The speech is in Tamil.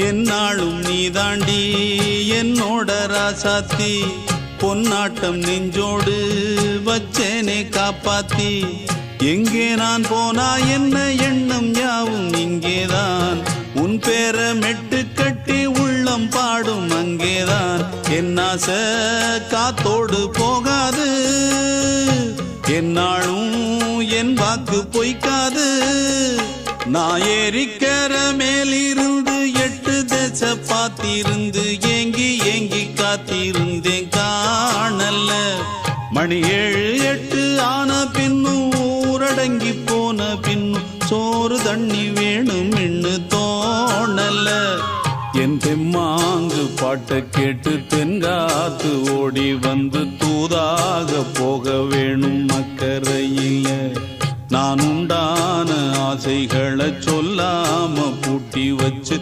என்னாலும் நீதாண்டி என்னோட ராசாத்தி பொன்னாட்டம் நெஞ்சோடு வச்சேனே காப்பாத்தி எங்கே நான் போனா என்ன எண்ணம் யாவும் இங்கேதான் உன் பேர மெட்டு கட்டி உள்ளம் பாடும் அங்கேதான் என் ஆசை காத்தோடு போகாது என்னாலும் என் வாக்கு பொய்க்காது நான் ஏறிக்கிற மேலிருந்து 8 தேச பார்த்திருந்து ஏங்கி ஏங்கி காத்திருந்தேன் காணல மணி 7 8 ஆன பின்னும் ஊரடங்கி போன பின்னும் சோறு தண்ணி வேணும் இன்னு தோணல என் தெம்மாங்கு பாட்டை கேட்டு தென்காத்து ஓடி வந்து தூதாக போக வேணும் அக்கறையில நான் உண்டான ஆசைகளை சொல்லாம பூட்டி வச்சு